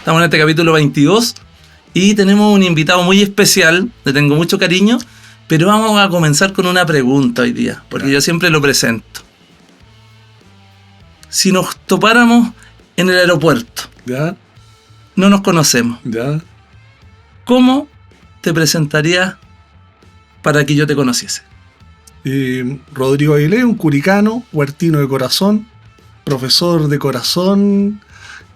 Estamos en este capítulo 22 y tenemos un invitado muy especial, le tengo mucho cariño, pero vamos a comenzar con una pregunta hoy día, porque yo siempre lo presento. Si nos topáramos en el aeropuerto, ¿Ya? no nos conocemos, ¿Ya? ¿cómo te presentarías para que yo te conociese? Rodrigo Aguilé, un curicano, huertino de corazón, profesor de corazón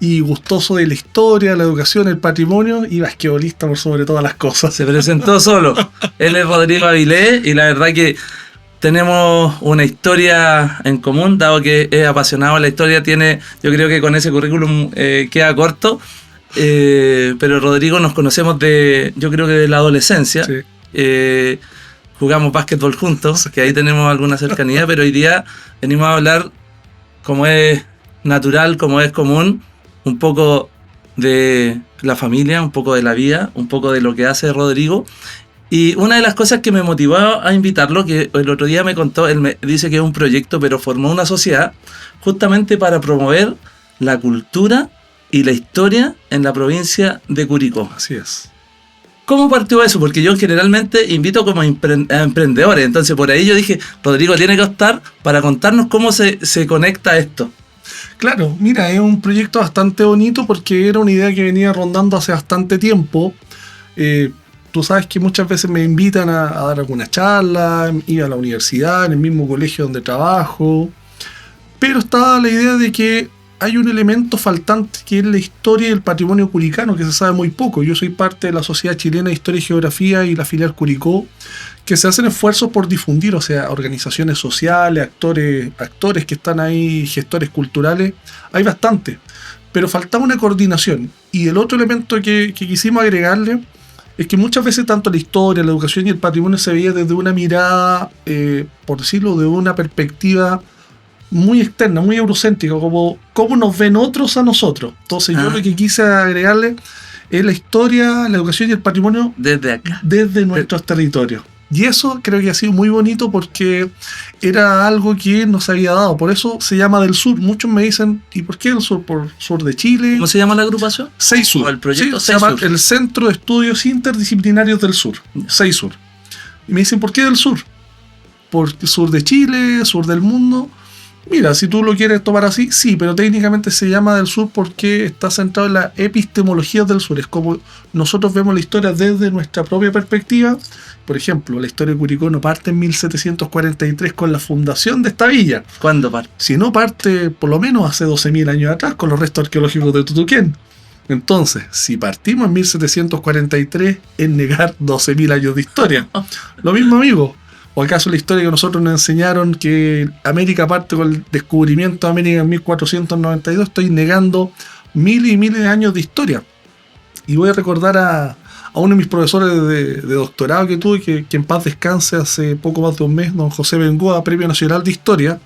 y gustoso de la historia, la educación, el patrimonio y basquetbolista por sobre todas las cosas. Se presentó solo. Él es Rodrigo Aguilé y la verdad que tenemos una historia en común, dado que es apasionado en la historia, yo creo que con ese currículum queda corto, pero Rodrigo nos conocemos yo creo que de la adolescencia. Sí. Jugamos básquetbol juntos, que ahí tenemos alguna cercanía, pero hoy día venimos a hablar, como es natural, como es común, un poco de la familia, un poco de la vida, un poco de lo que hace Rodrigo. Y una de las cosas que me motivó a invitarlo, que el otro día me contó, él me dice que es un proyecto, pero formó una sociedad justamente para promover la cultura y la historia en la provincia de Curicó. Así es. ¿Cómo partió eso? Porque yo generalmente invito como a emprendedores, entonces por ahí yo dije, Rodrigo tiene que estar para contarnos cómo se conecta esto. Claro, mira, es un proyecto bastante bonito porque era una idea que venía rondando hace bastante tiempo. Tú sabes que muchas veces me invitan a dar alguna charla, ir a la universidad, en el mismo colegio donde trabajo, pero estaba la idea de que hay un elemento faltante que es la historia y el patrimonio curicano, que se sabe muy poco. Yo soy parte de la Sociedad Chilena de Historia y Geografía y la filial Curicó, que se hacen esfuerzos por difundir, o sea, organizaciones sociales, actores que están ahí, gestores culturales, hay bastante, pero faltaba una coordinación. Y el otro elemento que quisimos agregarle es que muchas veces tanto la historia, la educación y el patrimonio se veía desde una mirada, por decirlo, de una perspectiva muy externa, muy eurocéntrica, como cómo nos ven otros a nosotros. Entonces yo lo que quise agregarle es la historia, la educación y el patrimonio desde acá, desde nuestros territorios. Y eso creo que ha sido muy bonito porque era algo que nos había dado. Por eso se llama Del Sur. Muchos me dicen, ¿y por qué del sur? ¿Por sur de Chile? ¿Cómo se llama la agrupación? Seisur. ¿O el proyecto se llama Seisur? el Centro de Estudios Interdisciplinarios del Sur. Seisur. Y me dicen, ¿por qué del sur? ¿Por sur de Chile? ¿Sur del mundo? Mira, si tú lo quieres tomar así, sí, pero técnicamente se llama del sur porque está centrado en la epistemología del sur. Es como nosotros vemos la historia desde nuestra propia perspectiva. Por ejemplo, la historia de Curicó no parte en 1743 con la fundación de esta villa. ¿Cuándo parte? Sino parte por lo menos hace 12.000 años atrás con los restos arqueológicos de Tutuquén. Entonces, si partimos en 1743 es negar 12.000 años de historia. Lo mismo, amigo. ¿O acaso la historia que nosotros nos enseñaron que América parte con el descubrimiento de América en 1492? Estoy negando miles y miles de años de historia. Y voy a recordar a uno de mis profesores de doctorado que tuve, que en paz descanse, hace poco más de un mes, don José Bengoa, Premio Nacional de Historia.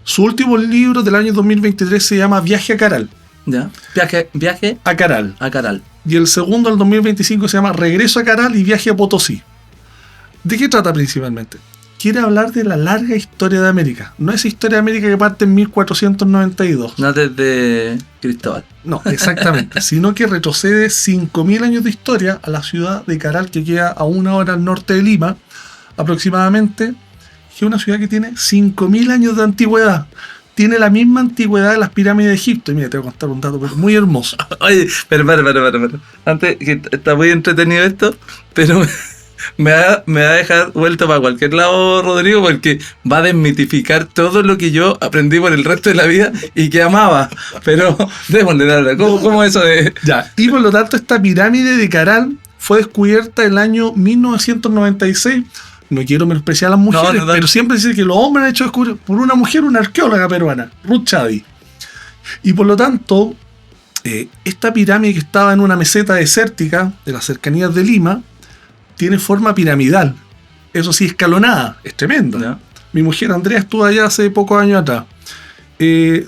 Su último libro del año 2023 se llama Viaje a Caral. ¿Ya? Viaje a Caral. A Caral. Y el segundo, el 2025, se llama Regreso a Caral y Viaje a Potosí. ¿De qué trata principalmente? Quiere hablar de la larga historia de América. No esa historia de América que parte en 1492. No desde Cristóbal. No, exactamente. Sino que retrocede 5.000 años de historia a la ciudad de Caral, que queda a 1 hora al norte de Lima, aproximadamente, que es una ciudad que tiene 5.000 años de antigüedad. Tiene la misma antigüedad de las pirámides de Egipto. Y mira, te voy a contar un dato muy hermoso. Oye, pero. Antes, que está muy entretenido esto, pero me va a dejar vuelto para cualquier lado, Rodrigo, porque va a desmitificar todo lo que yo aprendí por el resto de la vida y que amaba. Pero démosle, dale. ¿Cómo eso de...? Ya, y por lo tanto esta pirámide de Caral fue descubierta en el año 1996. No quiero menospreciar a las mujeres, pero siempre dice que los hombres han hecho descubrir por una mujer, una arqueóloga peruana, Ruth Chadi. Y por lo tanto, esta pirámide que estaba en una meseta desértica de las cercanías de Lima, tiene forma piramidal. Eso sí, escalonada. Es tremenda. ¿Ya? Mi mujer Andrea estuvo allá hace pocos años atrás.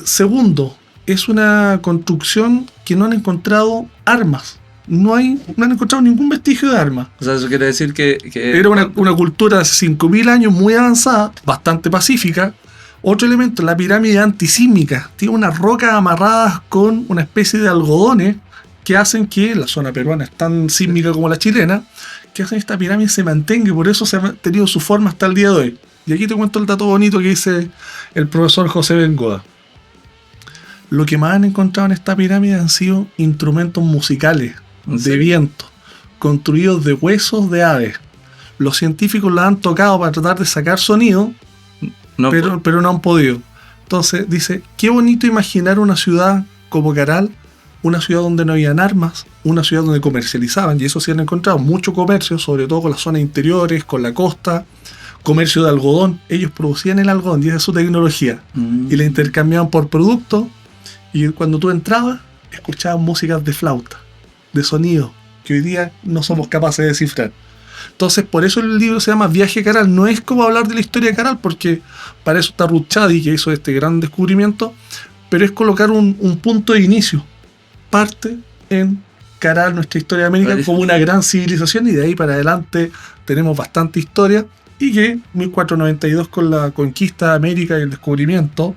Segundo, es una construcción que no han encontrado armas. No han encontrado ningún vestigio de armas. O sea, eso quiere decir que era una cultura de hace 5.000 años muy avanzada, bastante pacífica. Otro elemento, la pirámide antisísmica. Tiene unas rocas amarradas con una especie de algodones que hacen que la zona peruana es tan sísmica como la chilena, que hacen esta pirámide se mantenga y por eso se ha tenido su forma hasta el día de hoy. Y aquí te cuento el dato bonito que dice el profesor José Bengoa. Lo que más han encontrado en esta pirámide han sido instrumentos musicales de viento, construidos de huesos de aves. Los científicos la han tocado para tratar de sacar sonido, pero no han podido. Entonces dice, qué bonito imaginar una ciudad como Caral, una ciudad donde no habían armas, una ciudad donde comercializaban, y eso sí han encontrado mucho comercio, sobre todo con las zonas interiores, con la costa, comercio de algodón. Ellos producían el algodón y esa es su tecnología, y la intercambiaban por productos, y cuando tú entrabas, escuchabas músicas de flauta, de sonido, que hoy día no somos capaces de descifrar. Entonces, por eso el libro se llama Viaje a Caral. No es como hablar de la historia de Caral, porque para eso está Ruth Chadi, que hizo este gran descubrimiento, pero es colocar un punto de inicio. Parte en Caral, nuestra historia de América, como una gran civilización, y de ahí para adelante tenemos bastante historia, y que 1492 con la conquista de América y el descubrimiento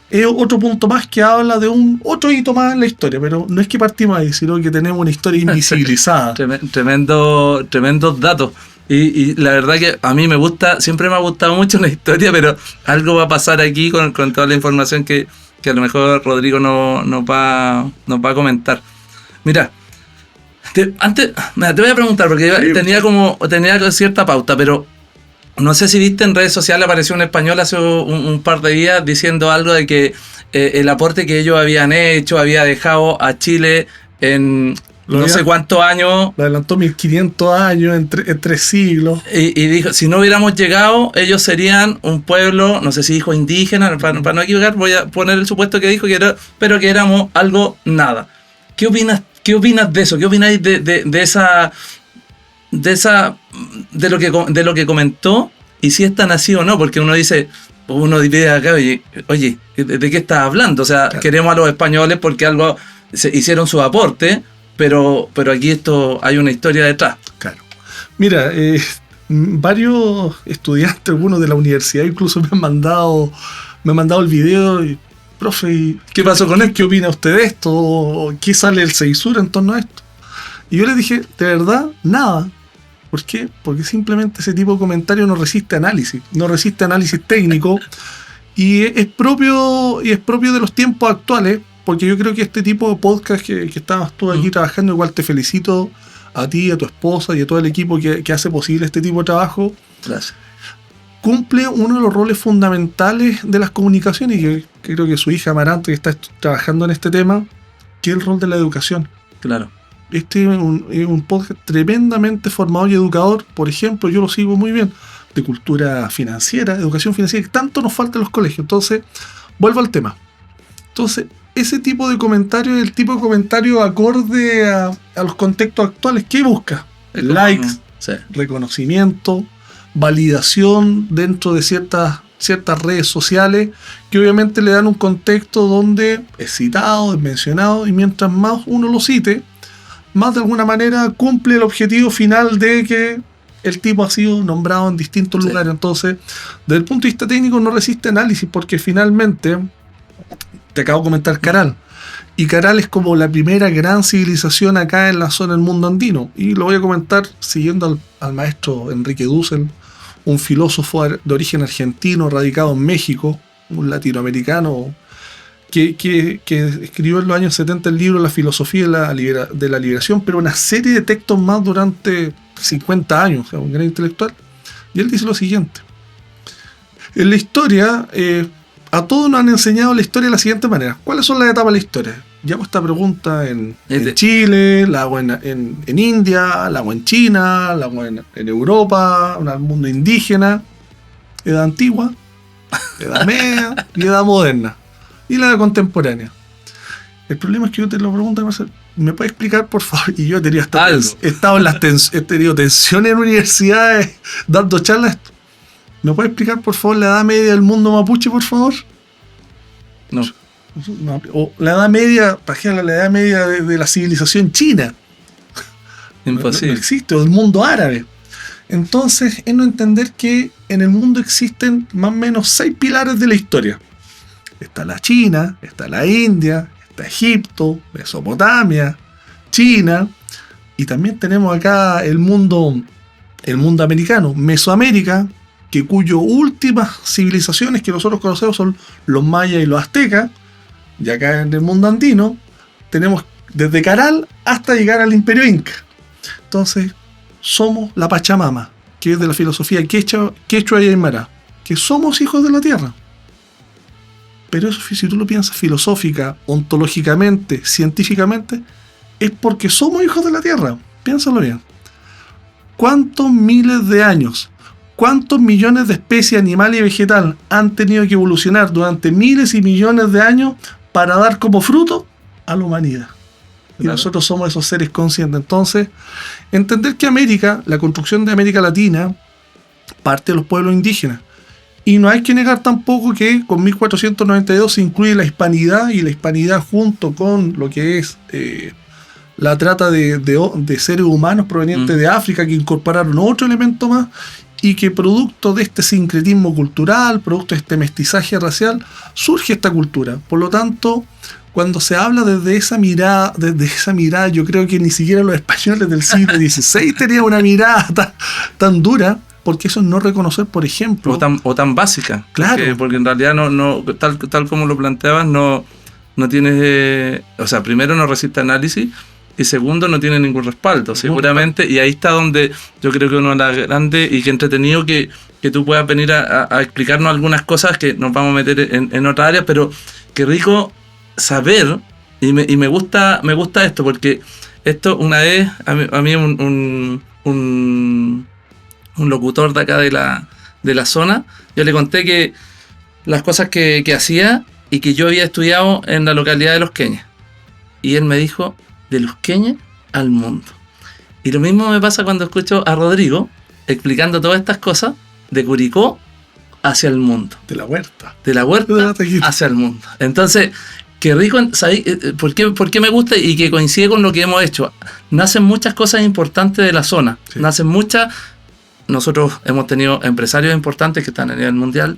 es otro punto más que habla de otro hito más en la historia, pero no es que partimos ahí, sino que tenemos una historia invisibilizada. Tremendos datos. Y la verdad que a mí siempre me ha gustado mucho la historia, pero algo va a pasar aquí con toda la información que a lo mejor Rodrigo nos va a comentar. Mira, te voy a preguntar, porque tenía cierta pauta, pero no sé si viste en redes sociales, apareció un español hace un par de días diciendo algo de que el aporte que ellos habían hecho había dejado a Chile en no sé cuántos años. Lo adelantó 1500 años, en 3 siglos. Y dijo, si no hubiéramos llegado, ellos serían un pueblo, no sé si dijo indígena, para no equivocar, voy a poner el supuesto que dijo, pero que éramos algo nada. ¿Qué opinas de eso? ¿Qué opináis de lo que comentó, y si es tan así o no? Porque uno dice acá, oye, ¿de qué estás hablando? O sea, claro, queremos a los españoles porque algo hicieron su aporte, pero aquí hay una historia detrás. Claro. Mira, varios estudiantes, algunos de la universidad incluso me han mandado el video y, profe, ¿qué pasó con él? ¿Qué opina usted de esto? ¿Qué sale el Seisur en torno a esto? Y yo les dije, de verdad, nada. ¿Por qué? Porque simplemente ese tipo de comentario no resiste análisis técnico, y es propio de los tiempos actuales, porque yo creo que este tipo de podcast que estabas tú aquí trabajando, igual te felicito a ti, a tu esposa y a todo el equipo que hace posible este tipo de trabajo. Gracias. Cumple uno de los roles fundamentales de las comunicaciones, y que creo que su hija Amarante, que está trabajando en este tema, que es el rol de la educación. Claro. Este es un podcast tremendamente formado y educador. Por ejemplo, yo lo sigo muy bien, de cultura financiera, educación financiera, que tanto nos falta en los colegios. Entonces, vuelvo al tema. Entonces, ese tipo de comentario es el tipo de comentario acorde a los contextos actuales. ¿Qué busca? Likes, sí, reconocimiento, validación dentro de ciertas redes sociales, que obviamente le dan un contexto donde es citado, es mencionado, y mientras más uno lo cite, más de alguna manera cumple el objetivo final de que el tipo ha sido nombrado en distintos lugares. Entonces, desde el punto de vista técnico no resiste análisis, porque finalmente, te acabo de comentar Caral, y Caral es como la primera gran civilización acá en la zona del mundo andino, y lo voy a comentar siguiendo al maestro Enrique Dussel, un filósofo de origen argentino radicado en México, un latinoamericano que escribió en los años 70 el libro La filosofía de la liberación, pero una serie de textos más durante 50 años, o sea, un gran intelectual. Y él dice lo siguiente: en la historia, a todos nos han enseñado la historia de la siguiente manera. ¿Cuáles son las etapas de la historia? Ya hago esta pregunta en Chile, la hago en India, la hago en China, la hago en Europa, en el mundo indígena, edad antigua, edad media y edad moderna. Y la contemporánea. El problema es que yo te lo pregunto, ¿me puedes explicar, por favor? Y yo he tenido he tenido tensiones en universidades dando charlas. ¿Me puedes explicar, por favor, la edad media del mundo mapuche, por favor? No. O la edad media, por ejemplo, la edad media de la civilización china. Imposible. No existe, o del mundo árabe. Entonces, es no entender que en el mundo existen más o menos 6 pilares de la historia. Está la China, está la India, está Egipto, Mesopotamia, China, y también tenemos acá el mundo americano, Mesoamérica, cuyas últimas civilizaciones que nosotros conocemos son los mayas y los aztecas, y acá en el mundo andino tenemos desde Caral hasta llegar al Imperio Inca. Entonces, somos la Pachamama, que es de la filosofía quechua y aymara, que somos hijos de la tierra. Pero eso, si tú lo piensas filosófica, ontológicamente, científicamente, es porque somos hijos de la tierra. Piénsalo bien. ¿Cuántos miles de años, cuántos millones de especies animal y vegetal han tenido que evolucionar durante miles y millones de años para dar como fruto a la humanidad? Y nosotros somos esos seres conscientes. Entonces, entender que América, la construcción de América Latina, parte de los pueblos indígenas. Y no hay que negar tampoco que con 1492 se incluye la hispanidad, y la hispanidad junto con lo que es la trata de seres humanos provenientes de África, que incorporaron otro elemento más, y que producto de este sincretismo cultural, producto de este mestizaje racial, surge esta cultura. Por lo tanto, cuando se habla desde esa mirada, yo creo que ni siquiera los españoles del siglo XVI tenían una mirada tan dura, porque eso es no reconocer, por ejemplo... O tan básica. Claro. Porque en realidad, tal como lo planteabas, no tienes... o sea, primero no resiste análisis, y segundo no tiene ningún respaldo, seguramente. Y ahí está donde yo creo que uno de las grandes, y que entretenido que tú puedas venir a explicarnos algunas cosas que nos vamos a meter en otra área, pero qué rico saber, y me gusta esto, porque esto una vez, a mí un locutor de acá de la zona, yo le conté que las cosas que hacía y que yo había estudiado en la localidad de Los Queñes. Y él me dijo, de Los Queñes al mundo. Y lo mismo me pasa cuando escucho a Rodrigo explicando todas estas cosas de Curicó hacia el mundo. De la huerta. De la huerta hacia el mundo. Entonces, qué rico, ¿sabes? ¿Por qué me gusta? Y que coincide con lo que hemos hecho. Nacen muchas cosas importantes de la zona. Sí. Nacen muchas... Nosotros hemos tenido empresarios importantes que están a nivel mundial,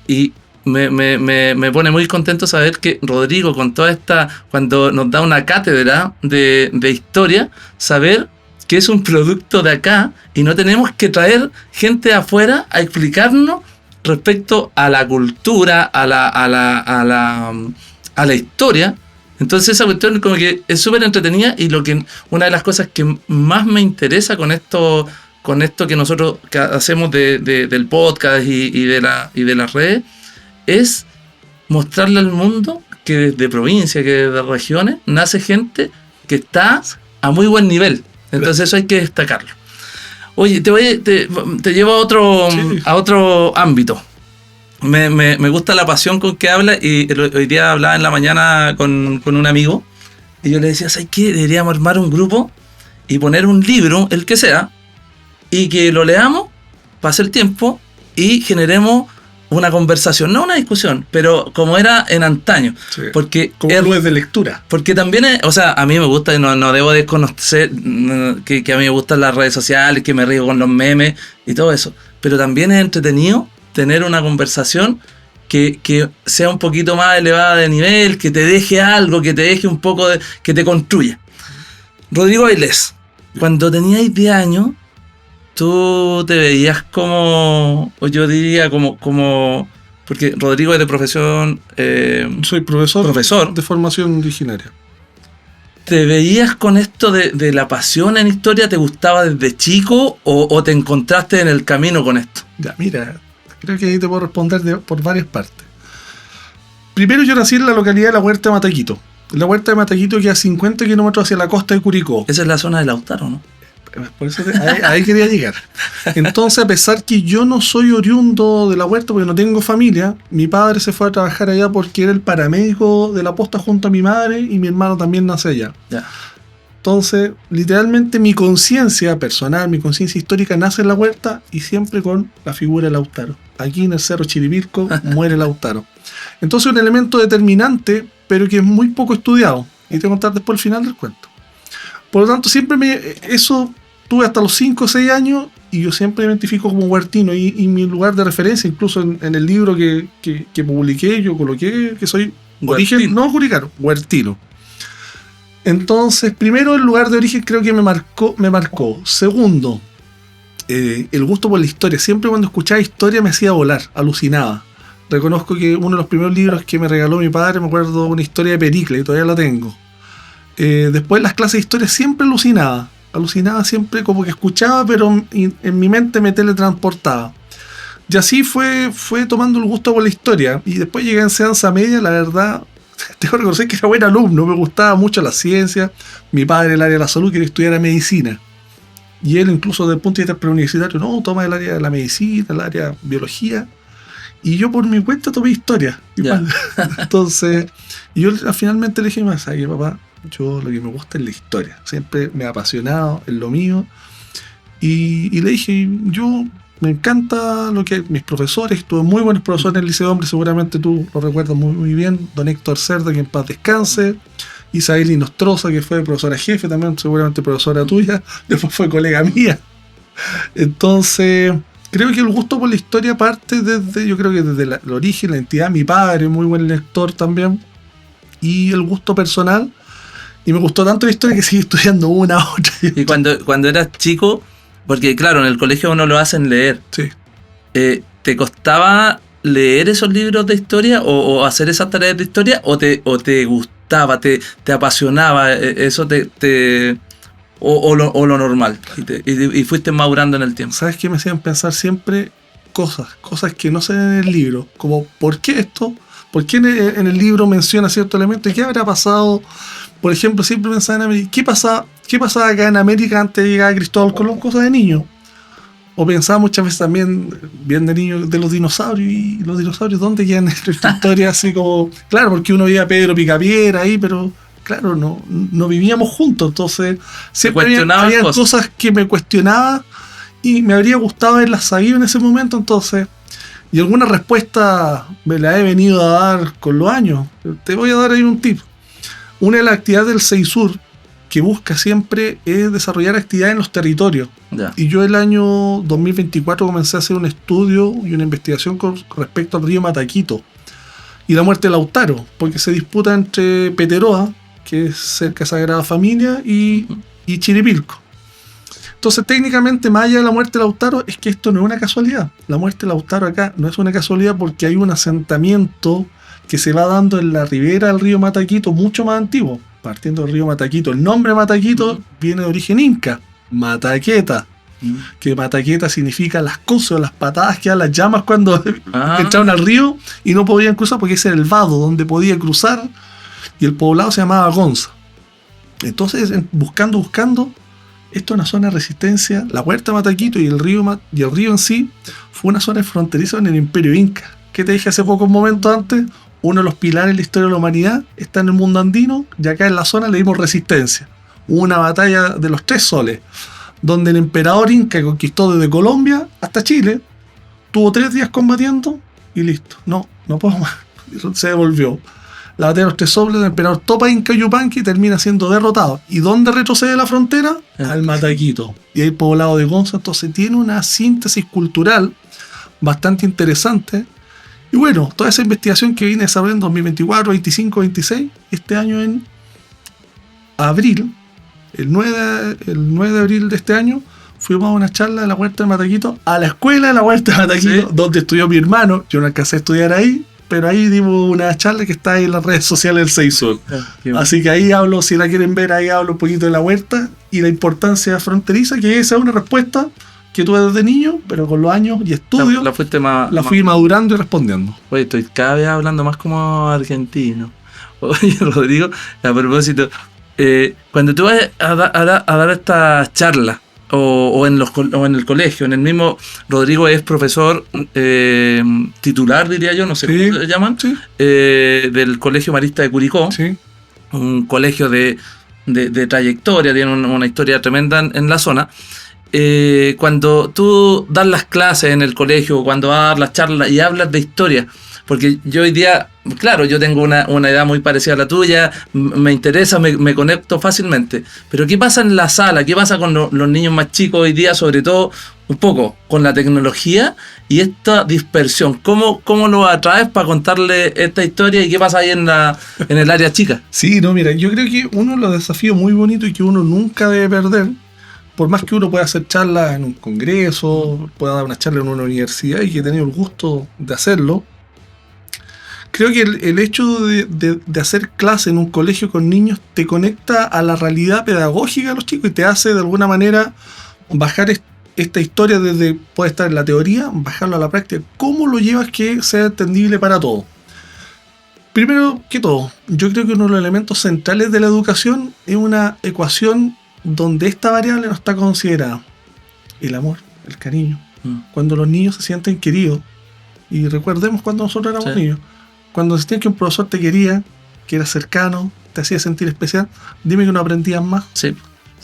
y me pone muy contento saber que Rodrigo, con toda esta, cuando nos da una cátedra de historia, saber que es un producto de acá y no tenemos que traer gente de afuera a explicarnos respecto a la cultura, a la historia. Entonces esa cuestión como que es súper entretenida, y una de las cosas que más me interesa con esto que nosotros hacemos del podcast y de las redes, es mostrarle al mundo que desde provincia, que desde regiones, nace gente que está a muy buen nivel. Entonces eso hay que destacarlo. Oye, te llevo a otro ámbito. Me gusta la pasión con que habla, y hoy día hablaba en la mañana con un amigo, y yo le decía, ¿sabes qué? Deberíamos armar un grupo y poner un libro, el que sea, y que lo leamos, pase el tiempo y generemos una conversación, no una discusión, pero como era en antaño. Sí, porque como clubes de lectura. Porque también, a mí me gusta, y no debo desconocer que a mí me gustan las redes sociales, que me río con los memes y todo eso, pero también es entretenido tener una conversación que sea un poquito más elevada de nivel, que te deje algo, que te deje un poco que te construya. Rodrigo Ailés, cuando teníais 10 años, tú te veías como, o yo diría como porque Rodrigo es de profesión... soy profesor de formación originaria. ¿Te veías con esto de la pasión en historia? ¿Te gustaba desde chico o te encontraste en el camino con esto? Ya, mira, creo que ahí te puedo responder por varias partes. Primero, yo nací en la localidad de La Huerta de Mataquito. La Huerta de Mataquito queda a 50 kilómetros hacia la costa de Curicó. Esa es la zona de Lautaro, ¿no? Por eso ahí quería llegar. Entonces, a pesar que yo no soy oriundo de La Huerta, porque no tengo familia, mi padre se fue a trabajar allá porque era el paramédico de la posta junto a mi madre, y mi hermano también nace allá. Ya. Entonces, literalmente mi conciencia personal, mi conciencia histórica nace en La Huerta, y siempre con la figura de Lautaro. Aquí en el Cerro Chiribirco muere Lautaro. Entonces, un elemento determinante, pero que es muy poco estudiado. Y te voy a contar después el final del cuento. Por lo tanto, siempre eso tuve hasta los 5 o 6 años, y yo siempre me identifico como huertino, y mi lugar de referencia, incluso en el libro que publiqué, yo coloqué que soy huertino. Origen, no curicano, huertino. Entonces, primero, el lugar de origen creo que me marcó. Segundo, el gusto por la historia. Siempre cuando escuchaba historia me hacía volar, alucinaba. Reconozco que uno de los primeros libros que me regaló mi padre, me acuerdo una historia de Pericles, y todavía la tengo. Después las clases de historia siempre alucinaba siempre, como que escuchaba, pero en mi mente me teletransportaba. Y así fue tomando el gusto por la historia. Y después llegué a enseñanza media, la verdad, tengo que reconocer que era buen alumno, me gustaba mucho la ciencia. Mi padre en el área de la salud quería estudiar medicina. Y él incluso desde el punto de vista preuniversitario, no, toma el área de la medicina, el área de biología. Y yo por mi cuenta tomé historia. Yeah. Entonces, yo finalmente le dije, ¿sabes qué, papá? Yo lo que me gusta es la historia. Siempre me ha apasionado, es lo mío. Y le dije, yo me encanta lo que mis profesores, tuve muy buenos profesores en el Liceo de Hombres, seguramente tú lo recuerdas muy bien. Don Héctor Cerda, que en paz descanse. Isabel Inostroza, que fue profesora jefe también, seguramente profesora tuya. Después fue colega mía. Entonces, creo que el gusto por la historia parte desde, yo creo que desde el origen, la entidad, mi padre, muy buen lector también, y el gusto personal, y me gustó tanto la historia que seguí estudiando una, otra. Y cuando eras chico, porque claro, en el colegio uno lo hacen leer, sí. ¿Te costaba leer esos libros de historia o hacer esas tareas de historia o te gustaba, te apasionaba eso o lo normal y fuiste madurando en el tiempo? ¿Sabes qué me hacían pensar siempre? Cosas que no se ven en el libro, como ¿por qué esto? ¿Por qué en el libro menciona cierto elemento? ¿Y qué habrá pasado? Por ejemplo, siempre pensaba en América, ¿qué pasaba acá en América antes de llegar a Cristóbal Colón? Cosas de niño. O pensaba muchas veces también, bien de niño, de los dinosaurios. ¿Y los dinosaurios dónde quedan en esta historia? Así como, claro, porque uno veía a Pedro Picapiedra ahí, pero claro, no vivíamos juntos. Entonces, siempre había cosas que me cuestionaba y me habría gustado haberlas sabido en ese momento. Entonces, y alguna respuesta me la he venido a dar con los años. Te voy a dar ahí un tip. Una de las actividades del CEISUR que busca siempre es desarrollar actividades en los territorios. Yeah. Y yo el año 2024 comencé a hacer un estudio y una investigación con respecto al río Mataquito y la muerte de Lautaro, porque se disputa entre Peteroa, que es cerca de Sagrada Familia, y Chiripilco. Entonces, técnicamente, más allá de la muerte de Lautaro, es que esto no es una casualidad. La muerte de Lautaro acá no es una casualidad porque hay un asentamiento que se va dando en la ribera del río Mataquito mucho más antiguo. Partiendo del río Mataquito. El nombre Mataquito viene de origen inca, Mataqueta. Que Mataqueta significa las cosas, las patadas que dan las llamas cuando entraron al río y no podían cruzar porque ese era el vado donde podía cruzar, y el poblado se llamaba Gonza. Entonces, buscando, esto es una zona de resistencia. La huerta Mataquito y el río en sí fue una zona fronteriza en el Imperio Inca. ¿Qué te dije hace pocos momentos antes? Uno de los pilares de la historia de la humanidad está en el mundo andino, y acá en la zona le dimos resistencia. Hubo una batalla de los 3 soles, donde el emperador inca conquistó desde Colombia hasta Chile, tuvo 3 días combatiendo y listo. No puedo más. Se devolvió. La batalla de los 3 soles, el emperador topa Inca Yupanqui, termina siendo derrotado. ¿Y dónde retrocede la frontera? Al Mataquito. Y hay poblado de Gonza. Entonces tiene una síntesis cultural bastante interesante. Y bueno, toda esa investigación que vine desarrollando en 2024, 25, 26, este año en abril, el 9 de abril de este año, fuimos a una charla de la Huerta de Mataquito, a la escuela de la Huerta de Mataquito, ¿sí? Donde estudió mi hermano. Yo no alcancé a estudiar ahí, pero ahí dimos una charla que está ahí en las redes sociales del CEISUR. Así que ahí hablo, si la quieren ver, ahí hablo un poquito de la huerta y la importancia fronteriza, que esa es una respuesta que tuve desde niño, pero con los años y estudios la fui madurando y respondiendo. Oye, estoy cada vez hablando más como argentino. Oye, Rodrigo, a propósito, cuando tú vas a dar esta charla o en el colegio, en el mismo, Rodrigo es profesor titular, diría yo, no sé cómo se llaman, sí. Del Colegio Marista de Curicó, sí. Un colegio de trayectoria, tiene una historia tremenda en la zona. Cuando tú das las clases en el colegio, cuando vas a dar las charlas y hablas de historia, Porque yo hoy día, claro, yo tengo una edad muy parecida a la tuya, me interesa, me conecto fácilmente. Pero ¿qué pasa en la sala? ¿Qué pasa con los niños más chicos hoy día, sobre todo un poco con la tecnología y esta dispersión? ¿Cómo lo atraes para contarle esta historia y qué pasa ahí en el área chica? Sí, no, mira, yo creo que uno de los desafíos muy bonitos y que uno nunca debe perder, por más que uno pueda hacer charlas en un congreso, pueda dar una charla en una universidad y que he tenido el gusto de hacerlo, creo que el hecho de hacer clase en un colegio con niños te conecta a la realidad pedagógica de los chicos y te hace de alguna manera bajar esta historia desde, puede estar en la teoría, bajarlo a la práctica. ¿Cómo lo llevas que sea entendible para todos? Primero que todo, yo creo que uno de los elementos centrales de la educación es una ecuación donde esta variable no está considerada. El amor, el cariño. Cuando los niños se sienten queridos, y recordemos cuando nosotros éramos niños, cuando sentías que un profesor te quería, que era cercano, te hacía sentir especial, dime que no aprendías más. Sí,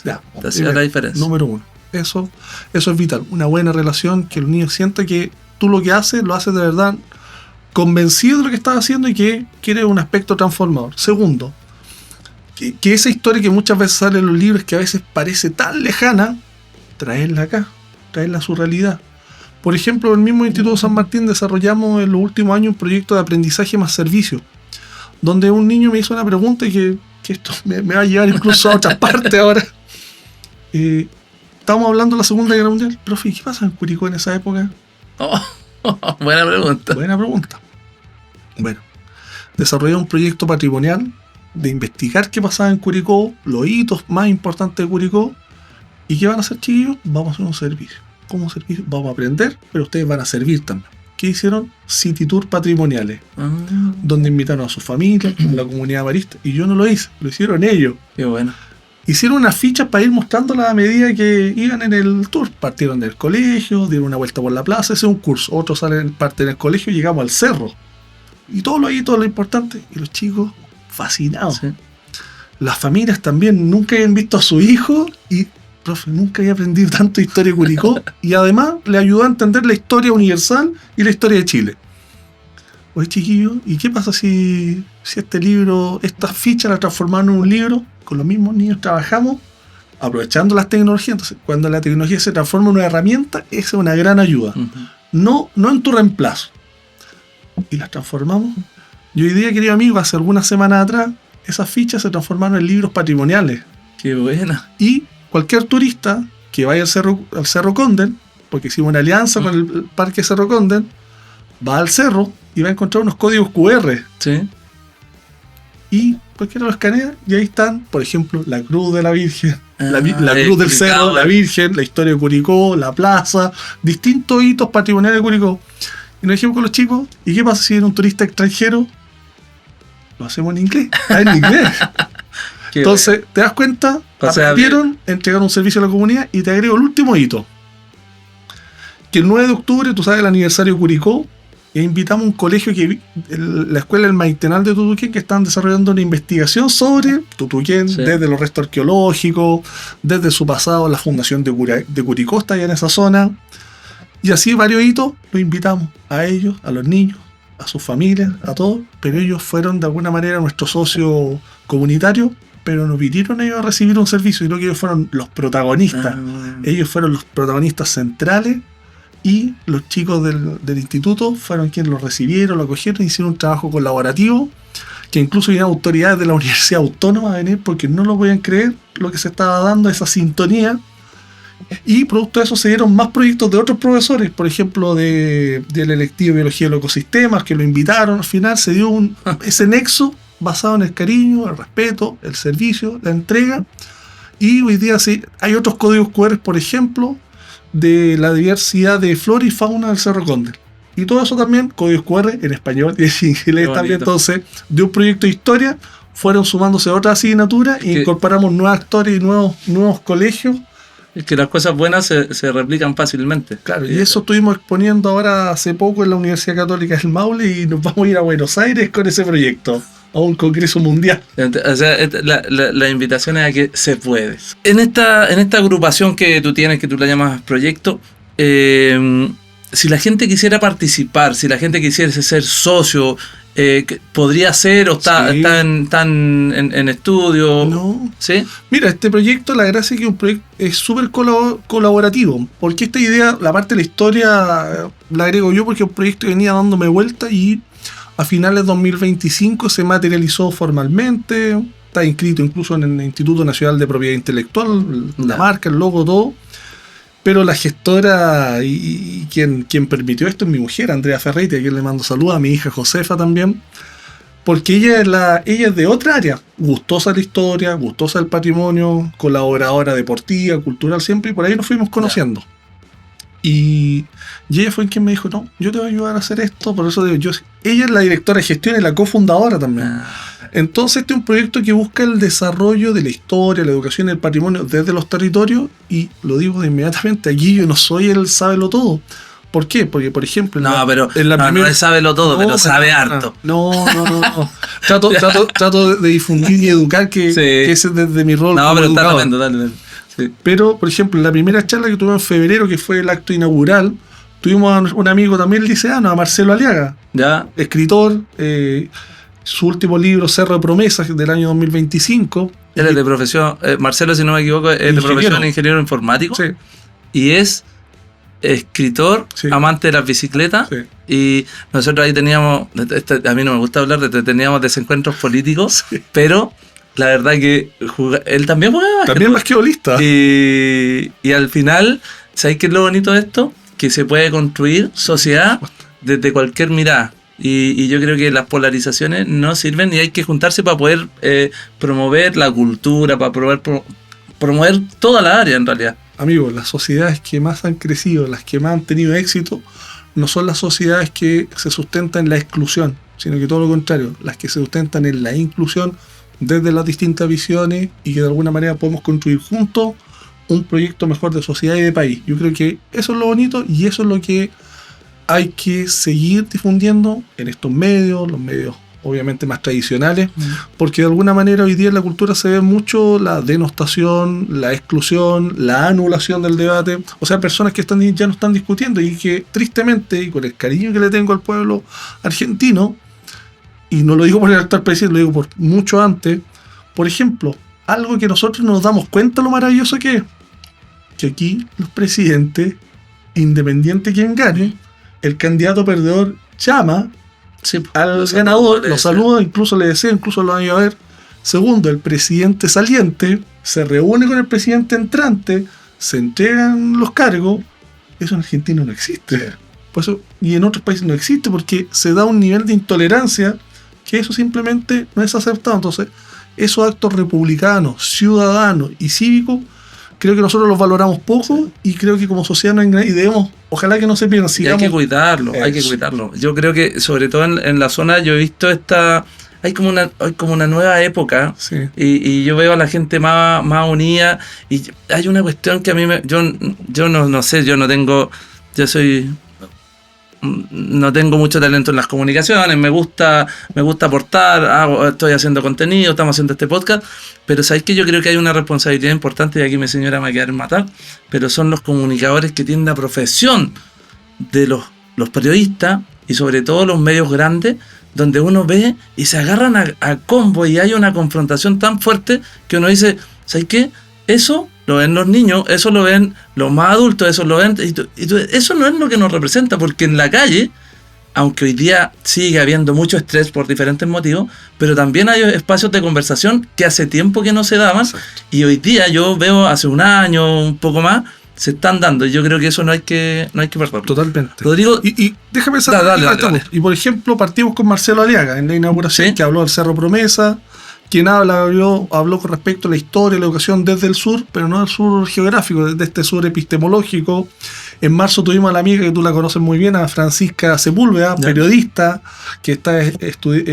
ya, te hacía la diferencia. Número uno. Eso es vital. Una buena relación, que el niño sienta que tú lo que haces, lo haces de verdad, convencido de lo que estás haciendo y que quiere un aspecto transformador. Segundo, que esa historia que muchas veces sale en los libros, que a veces parece tan lejana, traerla acá, traerla a su realidad. Por ejemplo, en el mismo Instituto San Martín desarrollamos en los últimos años un proyecto de aprendizaje más servicio, donde un niño me hizo una pregunta y que esto me va a llevar incluso a otra parte ahora. Estábamos hablando de la Segunda Guerra Mundial. Profe, ¿qué pasa en Curicó en esa época? Buena pregunta. Buena pregunta. Bueno, desarrollé un proyecto patrimonial de investigar qué pasaba en Curicó, los hitos más importantes de Curicó. ¿Y qué van a hacer, chiquillos? Vamos a hacer un servicio. ¿Cómo servicio? Vamos a aprender, pero ustedes van a servir también. ¿Qué hicieron? City Tour patrimoniales, donde invitaron a su familia, a la comunidad marista. Y yo no lo hice, lo hicieron ellos. Qué bueno. Hicieron unas fichas para ir mostrándolas a medida que iban en el tour. Partieron del colegio, dieron una vuelta por la plaza, ese es un curso. Otros salen parte del colegio y llegamos al cerro. Y todo lo importante. Y los chicos fascinados. Sí. Las familias también nunca habían visto a su hijo y, profe, nunca había aprendido tanto historia de Curicó. Y además le ayudó a entender la historia universal y la historia de Chile. Oye, chiquillos, ¿y qué pasa si este libro, estas fichas las transformamos en un libro? Con los mismos niños trabajamos, aprovechando las tecnologías. Entonces, cuando la tecnología se transforma en una herramienta, esa es una gran ayuda. No en tu reemplazo. Y las transformamos. Y hoy día, querido amigo, hace algunas semanas atrás, esas fichas se transformaron en libros patrimoniales. ¡Qué buena! Y cualquier turista que vaya al Cerro Condel, porque hicimos una alianza con el Parque Cerro Condel, va al cerro y va a encontrar unos códigos QR. Sí. Y cualquiera lo escanea y ahí están, por ejemplo, la cruz de la Virgen, la cruz del cerro, la Virgen, la historia de Curicó, la plaza, distintos hitos patrimoniales de Curicó. Y nos dijimos con los chicos, ¿y qué pasa si viene un turista extranjero? Lo hacemos en inglés. En inglés. Entonces, ¿te das cuenta? Aprendieron, entregaron un servicio a la comunidad y te agrego el último hito. Que el 9 de octubre, tú sabes, el aniversario de Curicó, e invitamos a un colegio, la escuela del Maitenal de Tutuquén, que están desarrollando una investigación sobre Tutuquén, desde los restos arqueológicos, desde su pasado, la fundación de Curicó está allá en esa zona. Y así varios hitos, los invitamos a ellos, a los niños, a sus familias, a todos, pero ellos fueron de alguna manera nuestros socios comunitarios, pero no vinieron ellos a recibir un servicio, sino que ellos fueron los protagonistas. Ellos fueron los protagonistas centrales. Y los chicos del instituto fueron quienes lo recibieron, lo acogieron, hicieron un trabajo colaborativo, que incluso vinieron autoridades de la Universidad Autónoma a venir porque no lo podían creer lo que se estaba dando, esa sintonía. Y producto de eso se dieron más proyectos de otros profesores, por ejemplo del electivo de Biología de los Ecosistemas, que lo invitaron. Al final se dio ese nexo basado en el cariño, el respeto, el servicio, la entrega. Y hoy día sí, hay otros códigos QR, por ejemplo, de la diversidad de flora y fauna del Cerro Condel. Y todo eso también, códigos QR en español y en inglés también. Entonces, de un proyecto de historia, fueron sumándose otras asignaturas e incorporamos nuevas historias y nuevos colegios. Es que las cosas buenas se replican fácilmente. Claro, y eso estuvimos exponiendo ahora hace poco en la Universidad Católica del Maule y nos vamos a ir a Buenos Aires con ese proyecto, a un congreso mundial. O sea, la invitación es a que se puede. En esta agrupación que tú tienes, que tú la llamas proyecto, si la gente quisiera participar, si la gente quisiese ser socio, ¿podría ser o está en estudio? No. ¿Sí? Mira, este proyecto, la gracia es que un proyecto es súper colaborativo, porque esta idea, la parte de la historia, la agrego yo porque es un proyecto que venía dándome vuelta y a finales de 2025 se materializó formalmente, está inscrito incluso en el Instituto Nacional de Propiedad Intelectual, la marca, el logo, todo. Pero la gestora y quien permitió esto es mi mujer, Andrea Ferretti, a quien le mando saludos, a mi hija Josefa también, porque ella es de otra área, gustosa de la historia, gustosa del patrimonio, colaboradora deportiva, cultural siempre, y por ahí nos fuimos conociendo. Y ella fue quien me dijo, no, yo te voy a ayudar a hacer esto, por eso digo, ella es la directora de gestión y la cofundadora también. Entonces este es un proyecto que busca el desarrollo de la historia, la educación y el patrimonio desde los territorios, y lo digo de inmediatamente, aquí yo no soy el sábelo todo. ¿Por qué? Porque, por ejemplo... No es sábelo todo, pero sabe harto. No. Trato de difundir y educar, que ese es desde mi rol como educador. Dale. Sí. Pero, por ejemplo, en la primera charla que tuvimos en febrero, que fue el acto inaugural, tuvimos a un amigo también liceano, a Marcelo Aliaga, ¿ya? Escritor, su último libro, Cerro de Promesas, del año 2025. Él es de profesión, Marcelo, si no me equivoco, es de profesión ingeniero informático. Sí. Y es escritor, amante de las bicicletas. Sí. Y nosotros ahí teníamos, a mí no me gusta hablar teníamos desencuentros políticos, pero la verdad que él también jugaba. También basquetbolista. Y al final, ¿sabes qué es lo bonito de esto? Que se puede construir sociedad desde cualquier mirada. Y yo creo que las polarizaciones no sirven y hay que juntarse para poder promover la cultura, para promover toda la área en realidad. Amigos, las sociedades que más han crecido, las que más han tenido éxito, no son las sociedades que se sustentan en la exclusión, sino que todo lo contrario, las que se sustentan en la inclusión desde las distintas visiones y que de alguna manera podemos construir juntos un proyecto mejor de sociedad y de país. Yo creo que eso es lo bonito y eso es lo que hay que seguir difundiendo en estos medios, los medios obviamente más tradicionales, porque de alguna manera hoy día en la cultura se ve mucho la denostación, la exclusión, la anulación del debate, o sea, personas que ya no están discutiendo y que tristemente, y con el cariño que le tengo al pueblo argentino, y no lo digo por el actual presidente, lo digo por mucho antes, por ejemplo, algo que nosotros nos damos cuenta lo maravilloso que es, que aquí los presidentes, independiente quien gane, el candidato perdedor llama al ganador, lo saluda, incluso le desea, incluso lo van a ir a ver. Segundo, el presidente saliente se reúne con el presidente entrante, se entregan los cargos. Eso en Argentina no existe. Sí. Por eso, y en otros países no existe porque se da un nivel de intolerancia que eso simplemente no es aceptado. Entonces, esos actos republicanos, ciudadanos y cívicos, creo que nosotros los valoramos poco y creo que como sociedad no hay y debemos, ojalá que no se pierdan. Hay que cuidarlo, hay que cuidarlo. Yo creo que sobre todo en la zona yo he visto hay como una nueva época, sí. y yo veo a la gente más unida y hay una cuestión que a mí yo no sé, no tengo mucho talento en las comunicaciones, me gusta aportar, estoy haciendo contenido, estamos haciendo este podcast, pero sabéis que yo creo que hay una responsabilidad importante, y aquí mi señora me va a quedar matar, pero son los comunicadores que tienen la profesión de los periodistas y sobre todo los medios grandes, donde uno ve y se agarran a combo y hay una confrontación tan fuerte que uno dice, ¿sabéis qué? Eso lo ven los niños, eso lo ven los más adultos, eso lo ven, eso no es lo que nos representa, porque en la calle, aunque hoy día sigue habiendo mucho estrés por diferentes motivos, pero también hay espacios de conversación que hace tiempo que no se daban. Exacto. Y hoy día yo veo hace un año, un poco más, se están dando, y yo creo que eso no hay que perderlo. Totalmente. Rodrigo, y déjame saber, dale. Y por ejemplo, partimos con Marcelo Aliaga en la inauguración, ¿sí? Que habló del Cerro Promesa. Quien habló con respecto a la historia y la educación desde el sur, pero no del sur geográfico, desde este sur epistemológico. En marzo tuvimos a la amiga que tú la conoces muy bien, a Francisca Sepúlveda, periodista, que está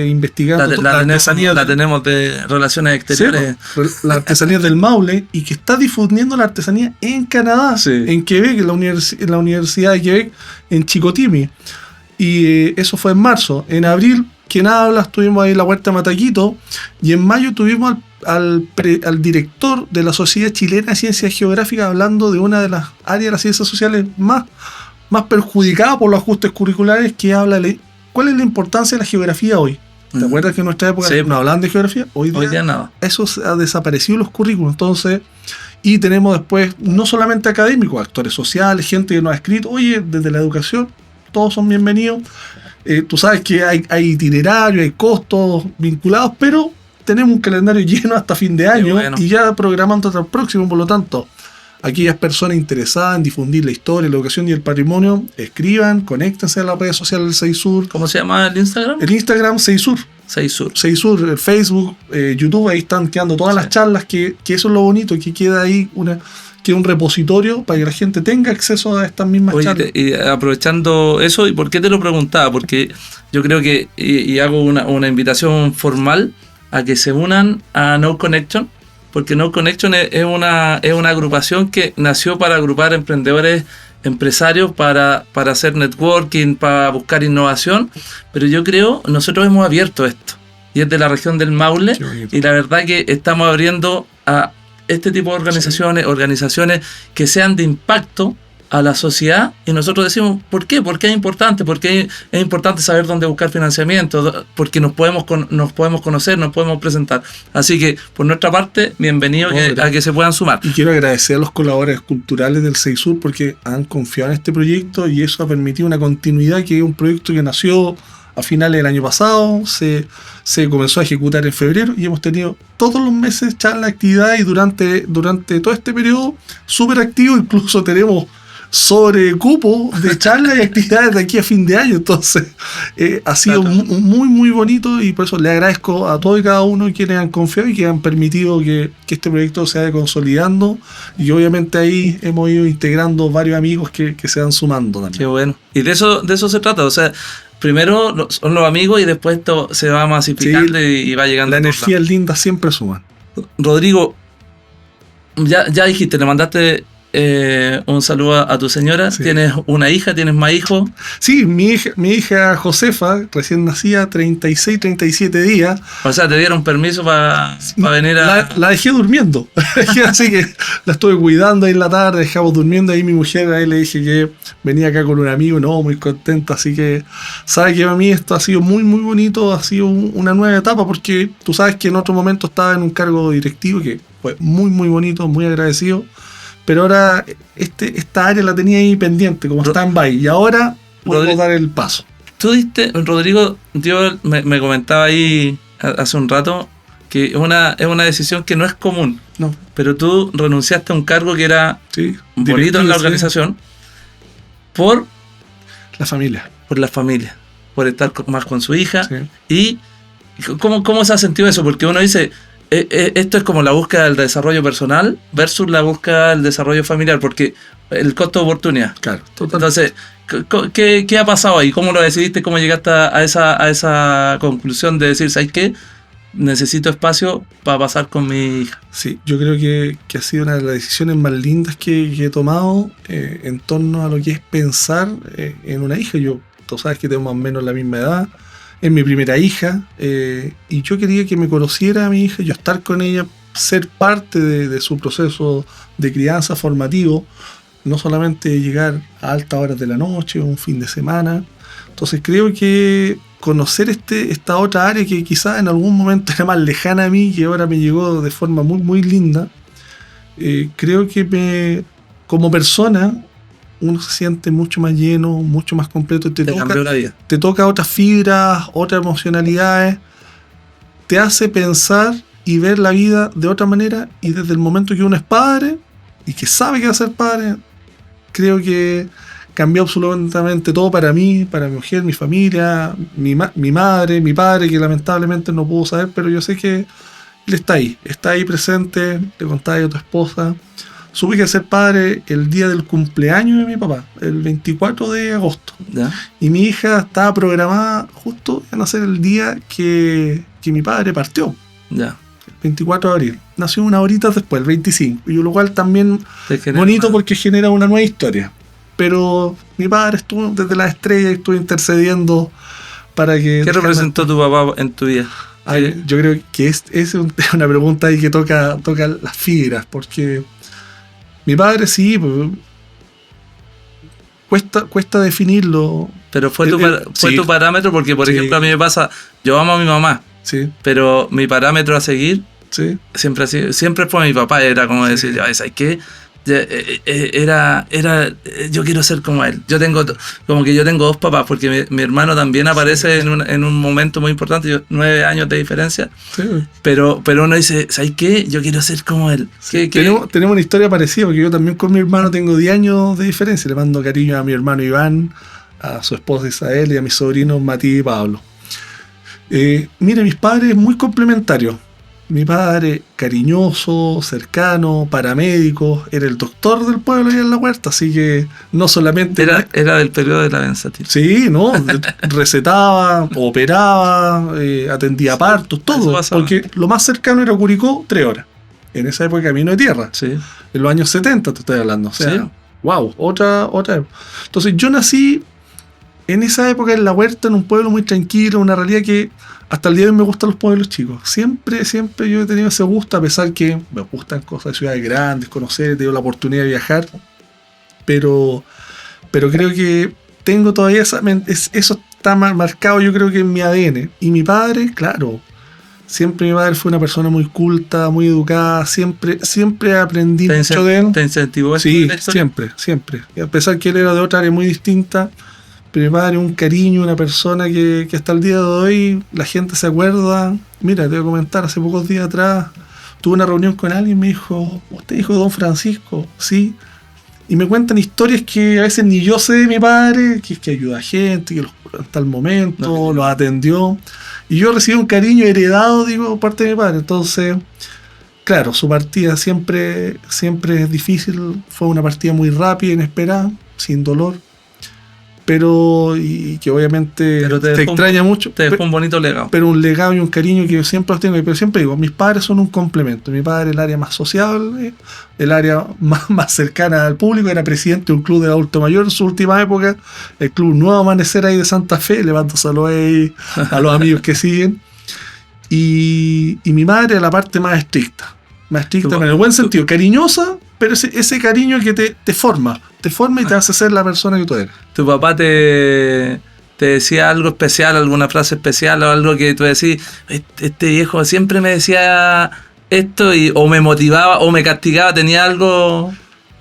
investigando la artesanía. La tenemos de Relaciones Exteriores. Sí, la artesanía del Maule, y que está difundiendo la artesanía en Canadá, sí. En Quebec, en la Universidad de Quebec, en Chicoutimi. Y eso fue en marzo. En abril, quien habla, estuvimos ahí en la Huerta Mataquito, y en mayo tuvimos al director de la Sociedad Chilena de Ciencias Geográficas hablando de una de las áreas de las ciencias sociales más más perjudicada por los ajustes curriculares, que habla de cuál es la importancia de la geografía hoy. ¿Te acuerdas que en nuestra época no hablaban de geografía? Hoy día nada. Eso ha desaparecido los currículos. Entonces, y tenemos después no solamente académicos, actores sociales, gente que nos ha escrito, oye, desde la educación, todos son bienvenidos. Tú sabes que hay itinerario, hay costos vinculados, pero tenemos un calendario lleno hasta fin de año, y ya programando hasta el próximo. Por lo tanto, aquellas personas interesadas en difundir la historia, la educación y el patrimonio, escriban, conéctense a las redes sociales del SEISUR. ¿Cómo se llama el Instagram? El Instagram, SEISUR. SEISUR, el Facebook, YouTube, ahí están quedando todas las charlas, que eso es lo bonito, que queda ahí un repositorio para que la gente tenga acceso a estas mismas charlas. Y aprovechando eso, ¿y por qué te lo preguntaba? Porque yo creo que, y hago una invitación formal a que se unan a No Connection, porque No Connection es una agrupación que nació para agrupar emprendedores, empresarios, para hacer networking, para buscar innovación, pero yo creo, nosotros hemos abierto esto, y es de la región del Maule, y la verdad que estamos abriendo a este tipo de organizaciones que sean de impacto a la sociedad, y nosotros decimos, ¿por qué? Porque es importante, porque es importante saber dónde buscar financiamiento, porque nos podemos conocer, nos podemos presentar. Así que, por nuestra parte, bienvenido a que se puedan sumar. Y quiero agradecer a los colaboradores culturales del SEISUR porque han confiado en este proyecto, y eso ha permitido una continuidad, que es un proyecto que nació a finales del año pasado, se comenzó a ejecutar en febrero, y hemos tenido todos los meses charlas, actividades, y durante todo este periodo súper activo. Incluso tenemos sobrecupo de charlas y actividades de aquí a fin de año. Entonces ha sido muy muy bonito, y por eso le agradezco a todos y cada uno quienes han confiado y que han permitido que este proyecto se vaya consolidando, y obviamente ahí hemos ido integrando varios amigos que se van sumando también. Qué bueno. Y de eso se trata, o sea, primero son los amigos, y después esto se va masificando, y va llegando. La energía linda siempre suma. Rodrigo, ya dijiste, le mandaste un saludo a tu señora. Sí. ¿Tienes una hija? ¿Tienes más hijos? Sí, mi hija Josefa, recién nacida, 36, 37 días. O sea, ¿te dieron permiso para venir a...? La dejé durmiendo. Así que la estuve cuidando ahí en la tarde, dejamos durmiendo ahí mi mujer. Ahí le dije que venía acá con un amigo, muy contenta. Así que sabe que para mí esto ha sido muy, muy bonito. Ha sido una nueva etapa, porque tú sabes que en otro momento estaba en un cargo directivo que fue muy, muy bonito, muy agradecido. Pero ahora esta área la tenía ahí pendiente, como stand-by, y ahora podemos dar el paso. Tú diste, Rodrigo, me comentaba ahí hace un rato que es una decisión que no es común. No. Pero tú renunciaste a un cargo que era bonito en la organización, por la familia. Por la familia, por estar más con su hija. Sí. ¿Y cómo se ha sentido eso? Porque uno dice... Esto es como la búsqueda del desarrollo personal versus la búsqueda del desarrollo familiar, porque el costo de oportunidad. Claro, totalmente. Entonces, ¿qué ha pasado ahí? ¿Cómo lo decidiste? ¿Cómo llegaste a esa conclusión de decir, ¿sabes qué? Necesito espacio para pasar con mi hija. Sí, yo creo que ha sido una de las decisiones más lindas que he tomado en torno a lo que es pensar en una hija. Tú sabes que tengo más o menos la misma edad. Es mi primera hija, y yo quería que me conociera a mi hija, yo estar con ella, ser parte de su proceso de crianza formativo, no solamente llegar a altas horas de la noche o un fin de semana. Entonces creo que conocer esta otra área que quizás en algún momento era más lejana a mí, y ahora me llegó de forma muy, muy linda, creo que como persona uno se siente mucho más lleno, mucho más completo. Cambió la vida. Te toca otras fibras, otras emocionalidades, te hace pensar y ver la vida de otra manera, y desde el momento que uno es padre y que sabe que va a ser padre, creo que cambió absolutamente todo para mí, para mi mujer, mi familia, mi madre, mi padre, que lamentablemente no pudo saber, pero yo sé que él está ahí presente. Le contaba a tu esposa. Supe que ser padre el día del cumpleaños de mi papá, el 24 de agosto. ¿Ya? Y mi hija estaba programada justo a nacer el día que mi padre partió. Ya. El 24 de abril. Nació una horita después, el 25. Y lo cual también bonito porque genera una nueva historia. Pero mi padre estuvo desde las estrellas y estuvo intercediendo para que... ¿Qué representó tu papá en tu vida? Yo creo que es una pregunta ahí que toca las fibras, porque... Mi padre sí, cuesta definirlo. Pero fue Sí. tu parámetro, porque por Sí. ejemplo a mí me pasa, yo amo a mi mamá, Sí, pero mi parámetro a seguir sí. siempre fue mi papá. Era como Sí. decir, "Ay, ¿sabes qué? Yo quiero ser como él. Yo tengo dos papás, porque mi hermano también aparece en un momento muy importante, 9 años de diferencia, Sí. pero uno dice, ¿sabes qué? Yo quiero ser como él. Tenemos una historia parecida, porque yo también con mi hermano tengo 10 años de diferencia. Le mando cariño a mi hermano Iván, a su esposa Isabel y a mis sobrinos Matías y Pablo. Mire, mis padres muy complementarios. Mi padre cariñoso, cercano, paramédico, era el doctor del pueblo allá en la huerta, así que no solamente... Era del periodo de la benzatil. Sí, ¿no? Recetaba, operaba, atendía partos, todo. Porque lo más cercano era Curicó, 3 horas. En esa época camino de tierra. Sí. En los años 70 te estoy hablando. O sea, Sí. wow, otra. Entonces yo nací en esa época en la huerta, en un pueblo muy tranquilo, una realidad que hasta el día de hoy me gustan los pueblos chicos. Siempre yo he tenido ese gusto, a pesar que me gustan cosas de ciudades grandes, conocer, he tenido la oportunidad de viajar. Pero creo que tengo todavía eso está marcado, yo creo que en mi ADN. Y mi padre, claro, siempre mi padre fue una persona muy culta, muy educada, siempre aprendí mucho de él. ¿Te incentivó? Sí, siempre. Y a pesar que él era de otra área muy distinta, pero mi padre un cariño, una persona que hasta el día de hoy la gente se acuerda. Mira, te voy a comentar, hace pocos días atrás tuve una reunión con alguien y me dijo, ¿usted hijo de don Francisco? Sí. Y me cuentan historias que a veces ni yo sé de mi padre, que es que ayuda a gente, que los curó en tal momento, los atendió. Y yo recibí un cariño heredado, digo, por parte de mi padre. Entonces, claro, su partida siempre es difícil. Fue una partida muy rápida, inesperada, sin dolor. Pero, y que obviamente te extraña mucho. Te dejó un bonito legado. Pero un legado y un cariño que yo siempre los tengo. Pero siempre digo, mis padres son un complemento. Mi padre el área más sociable, el área más cercana al público. Era presidente de un club de adulto mayor en su última época. El club Nuevo Amanecer ahí de Santa Fe. Le mando saludos ahí a los amigos que siguen. Y mi madre la parte más estricta. Más estricta en el buen sentido. Cariñosa, pero ese cariño que te forma y te hace ser la persona que tú eres. ¿Tu papá te decía algo especial, alguna frase especial o algo que tú decís, este viejo siempre me decía esto o me motivaba o me castigaba, tenía algo...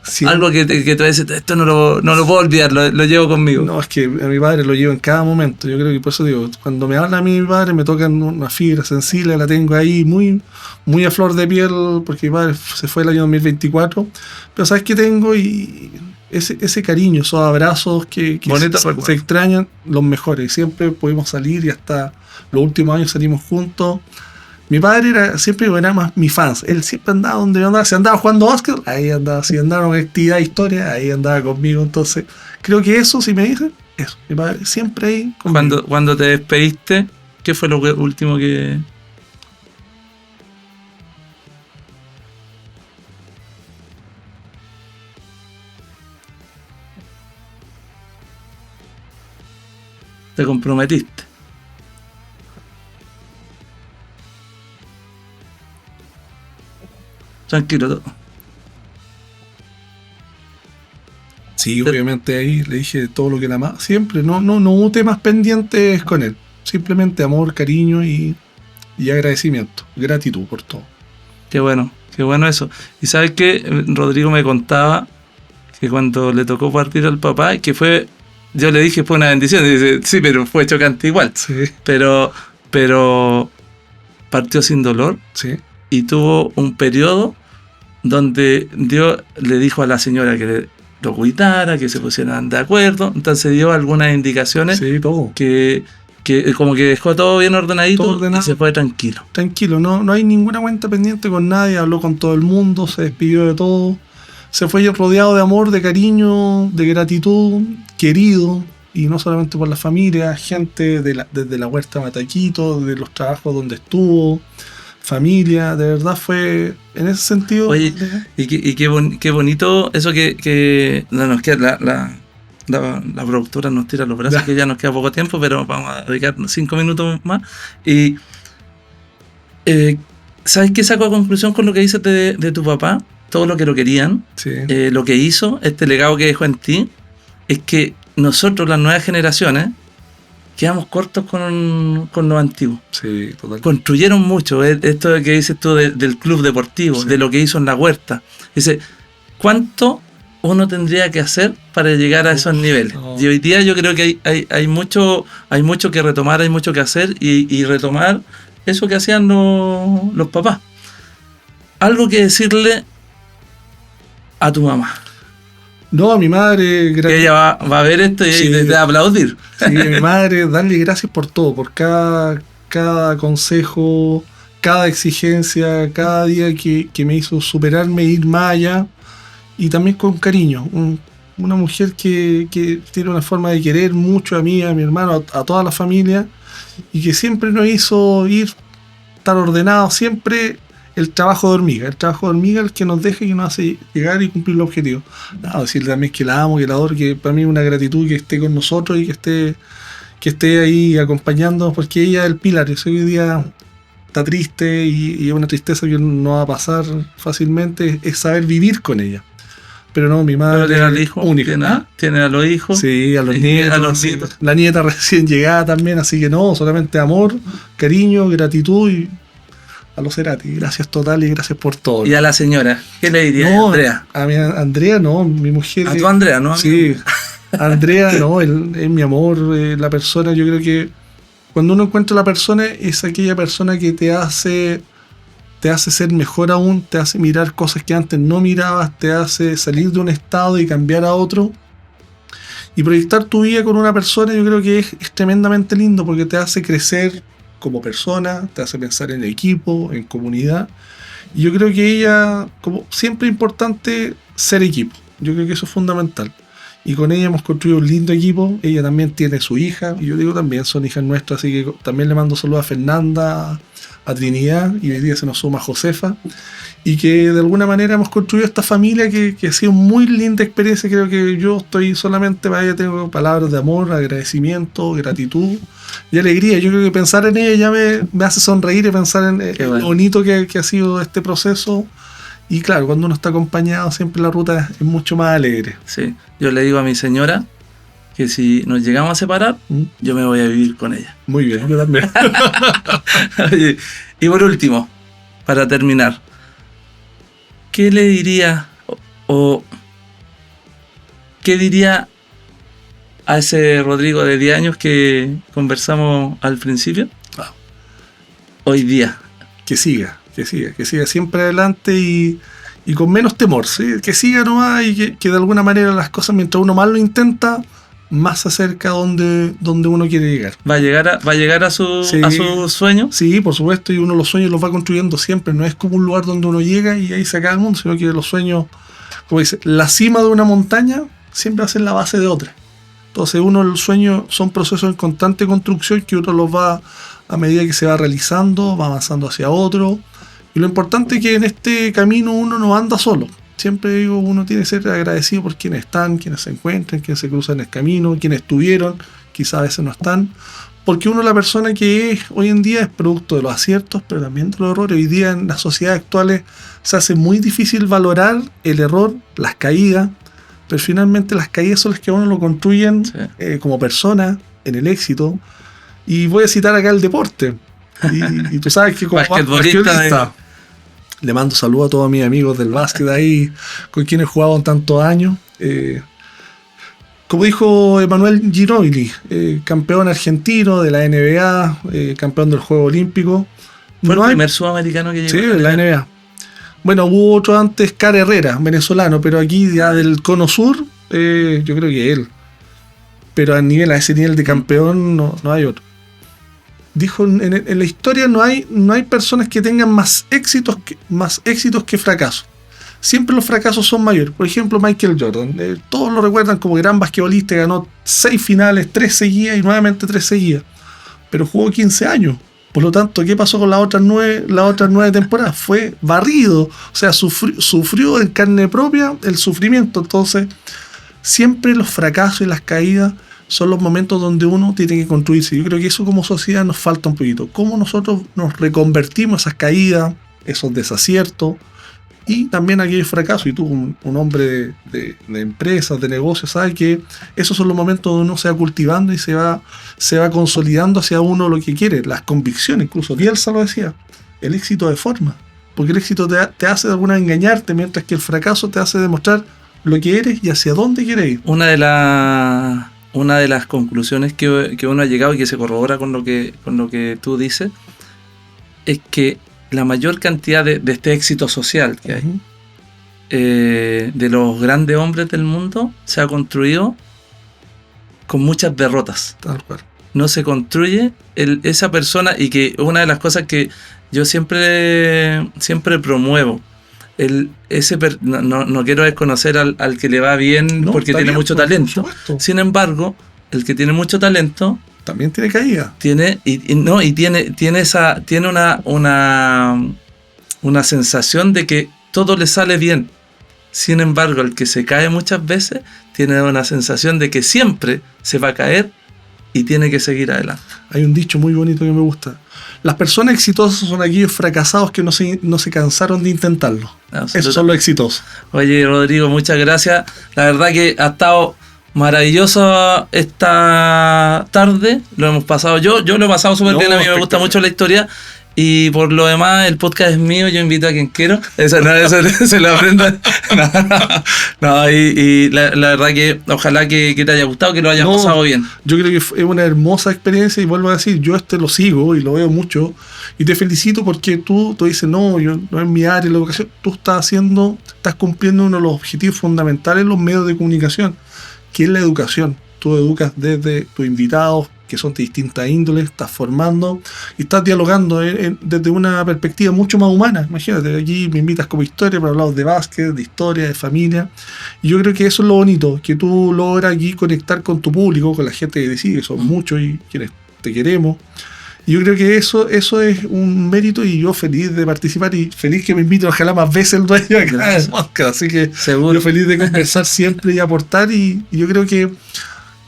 Sí. Algo que tú dices, esto no lo puedo olvidar, lo llevo conmigo? No, es que a mi padre lo llevo en cada momento. Yo creo que por eso digo, cuando me habla a mi padre me tocan una fibra sensible, la tengo ahí muy, muy a flor de piel, porque mi padre se fue el año 2024. Pero ¿sabes qué tengo? Y ese cariño, esos abrazos que se extrañan, los mejores. Siempre pudimos salir y hasta los últimos años salimos juntos. Mi padre siempre era más mi fans. Él siempre andaba donde yo andaba. Si andaba jugando básquet, ahí andaba. Si andaba en actividad, historia, ahí andaba conmigo. Entonces, creo que eso, si me dicen, eso. Mi padre siempre ahí conmigo. Cuando te despediste, ¿qué fue lo último que...? Te comprometiste. Tranquilo todo. Sí, obviamente ahí le dije todo lo que la amaba. Siempre, no hubo temas pendientes con él. Simplemente amor, cariño y agradecimiento. Gratitud por todo. Qué bueno eso. Y sabes que Rodrigo me contaba que cuando le tocó partir al papá, que fue, yo le dije fue una bendición. Y dice, sí, pero fue chocante igual. Sí. Pero partió sin dolor. Sí. Y tuvo un periodo donde Dios le dijo a la señora que lo cuidara, que se pusieran de acuerdo. Entonces dio algunas indicaciones. Sí, todo. Que como que dejó todo bien ordenadito y se fue tranquilo. Tranquilo, no hay ninguna cuenta pendiente con nadie, habló con todo el mundo, se despidió de todo. Se fue rodeado de amor, de cariño, de gratitud, querido. Y no solamente por la familia, gente desde la huerta Mataquito, de los trabajos donde estuvo, familia, de verdad fue en ese sentido. Oye, y qué bonito eso que no nos queda, la productora nos tira los brazos, que ya nos queda poco tiempo, pero vamos a dedicar 5 minutos más. Y ¿sabes qué saco a conclusión con lo que dices de tu papá? Todo lo que lo querían, sí. Lo que hizo, este legado que dejó en ti, es que nosotros, las nuevas generaciones, quedamos cortos con los antiguos. Sí, total. Construyeron mucho, esto que dices tú del club deportivo, Sí. de lo que hizo en la huerta. Dice, ¿cuánto uno tendría que hacer para llegar a esos niveles? No. Y hoy día yo creo que hay mucho que retomar, hay mucho que hacer y retomar eso que hacían los papás. Algo que decirle a tu mamá. No, a mi madre, Que ella va a ver esto y Sí. te va a aplaudir. Sí, a mi madre, darle gracias por todo, por cada consejo, cada exigencia, cada día que me hizo superarme, ir más allá, y también con cariño. Una mujer que tiene una forma de querer mucho a mí, a mi hermano, a toda la familia, y que siempre nos hizo ir tan ordenados, siempre el trabajo de hormiga. El trabajo de hormiga es el que nos deja y que nos hace llegar y cumplir los objetivos. No, decirle también que la amo, que la adoro, que para mí es una gratitud que esté con nosotros y que esté ahí acompañándonos, porque ella es el pilar. Eso hoy día está triste y es una tristeza que no va a pasar fácilmente, es saber vivir con ella. Pero no, mi madre Pero tiene al hijo, única. tiene a los hijos. Sí, a los Y nietos. a los sí. nietos. La nieta recién llegada también, así que no, solamente amor, cariño, gratitud y a los Cerati. Gracias total y gracias por todo. Y a la señora, ¿qué le diría No, Andrea? A mi Andrea no, mi mujer. A tu Andrea, ¿no? Sí, Andrea no, él es mi amor, la persona. Yo creo que cuando uno encuentra a la persona, es aquella persona que te hace ser mejor aún, te hace mirar cosas que antes no mirabas, te hace salir de un estado y cambiar a otro. Y proyectar tu vida con una persona, yo creo que es tremendamente lindo, porque te hace crecer como persona, te hace pensar en equipo, en comunidad. Y yo creo que ella, como siempre es importante ser equipo. Yo creo que eso es fundamental. Y con ella hemos construido un lindo equipo. Ella también tiene su hija, y yo digo también son hijas nuestras, así que también le mando saludos a Fernanda, a Trinidad, y hoy día se nos suma Josefa. Y que de alguna manera hemos construido esta familia que ha sido muy linda experiencia. Creo que yo estoy solamente para ella, tengo palabras de amor, agradecimiento, gratitud y alegría. Yo creo que pensar en ella ya me hace sonreír y pensar en bueno. lo bonito que ha sido este proceso. Y claro, cuando uno está acompañado, siempre la ruta es mucho más alegre. Sí, yo le digo a mi señora que si nos llegamos a separar, yo me voy a vivir con ella. Muy bien, yo también. Y por último, para terminar, ¿qué le diría o qué diría a ese Rodrigo de 10 años que conversamos al principio? Hoy día. Que siga siempre adelante y con menos temor, ¿sí? Que siga nomás y que de alguna manera las cosas, mientras uno más lo intenta, más se acerca a donde uno quiere llegar. ¿Va a llegar a su sueño? Sí, por supuesto, y uno los sueños los va construyendo siempre. No es como un lugar donde uno llega y ahí se acaba el mundo, sino que los sueños, como dice, la cima de una montaña siempre va a ser la base de otra. Entonces los sueños son procesos en constante construcción que uno los va, a medida que se va realizando, va avanzando hacia otro. Y lo importante es que en este camino uno no anda solo. Siempre digo, uno tiene que ser agradecido por quienes están, quienes se encuentran, quienes se cruzan en el camino, quienes estuvieron, quizás a veces no están. Porque uno, la persona que es hoy en día, es producto de los aciertos, pero también de los errores. Hoy día en las sociedades actuales se hace muy difícil valorar el error, las caídas, pero finalmente las caídas son las que a uno lo construyen como persona, en el éxito. Y voy a citar acá el deporte. Y tú sabes que como basquetbolista, le mando saludos a todos mis amigos del básquet ahí, con quienes he jugado en tantos años. Como dijo Emanuel Ginóbili, campeón argentino de la NBA, campeón del Juego Olímpico. Fue el primer sudamericano que llegó. Sí, de la NBA. Bueno, hubo otro antes, Cara Herrera, venezolano, pero aquí ya del Cono Sur, yo creo que él. Pero a ese nivel de campeón no hay otro. Dijo, en la historia no hay personas que tengan más éxitos que fracasos. Siempre los fracasos son mayores. Por ejemplo, Michael Jordan. Todos lo recuerdan como gran basquetbolista, ganó 6 finales, 3 seguidas y nuevamente 3 seguidas. Pero jugó 15 años. Por lo tanto, ¿qué pasó con las otras 9 temporadas? Fue barrido. O sea, sufrió en carne propia el sufrimiento. Entonces, siempre los fracasos y las caídas son los momentos donde uno tiene que construirse. Yo creo que eso como sociedad nos falta un poquito. Cómo nosotros nos reconvertimos esas caídas, esos desaciertos, Y también aquí hay fracaso, y tú, un hombre de empresas, de negocios, sabes que esos son los momentos donde uno se va cultivando y se va consolidando hacia uno lo que quiere, las convicciones. Incluso Bielsa lo decía, el éxito de forma, porque el éxito te hace de alguna manera engañarte, mientras que el fracaso te hace demostrar lo que eres y hacia dónde quieres ir. Una de las conclusiones que uno ha llegado y que se corrobora con lo que tú dices es que la mayor cantidad de este éxito social que hay, de los grandes hombres del mundo, se ha construido con muchas derrotas. Tal cual. No se construye esa persona, y que una de las cosas que yo siempre promuevo, no quiero desconocer al que le va bien porque tiene mucho talento. Sin embargo, el que tiene mucho talento también tiene caída. Tiene una sensación de que todo le sale bien. Sin embargo, el que se cae muchas veces tiene una sensación de que siempre se va a caer y tiene que seguir adelante. Hay un dicho muy bonito que me gusta. Las personas exitosas son aquellos fracasados que no se cansaron de intentarlo. Esos son los exitosos. Oye, Rodrigo, muchas gracias. La verdad que ha estado maravilloso esta tarde. Lo hemos pasado. Yo lo he pasado súper bien. A mí me gusta mucho la historia. Y por lo demás, el podcast es mío, yo invito a quien quiero. Eso se lo aprendan. Y la verdad que ojalá que te haya gustado, que lo hayas pasado bien. Yo creo que es una hermosa experiencia, y vuelvo a decir, yo lo sigo y lo veo mucho, y te felicito porque tú dices, no es mi área, la educación. Tú estás cumpliendo uno de los objetivos fundamentales en los medios de comunicación, que es la educación. Tú educas desde tus invitados, que son de distintas índoles, estás formando y estás dialogando desde una perspectiva mucho más humana. Imagínate, aquí me invitas como historia para hablar de básquet, de historia, de familia. Y yo creo que eso es lo bonito, que tú logras aquí conectar con tu público, con la gente que decide, que son muchos y quienes te queremos. Y yo creo que eso es un mérito, y yo feliz de participar y feliz que me inviten, ojalá más veces el dueño acá del podcast. Así que seguro, yo feliz de conversar siempre y aportar, y yo creo que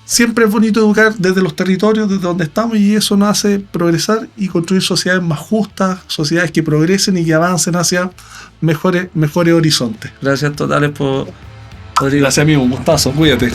siempre es bonito educar desde los territorios, desde donde estamos, y eso nos hace progresar y construir sociedades más justas, sociedades que progresen y que avancen hacia mejores horizontes. Gracias totales por Rodrigo. Gracias, amigo, un gustazo, cuídate.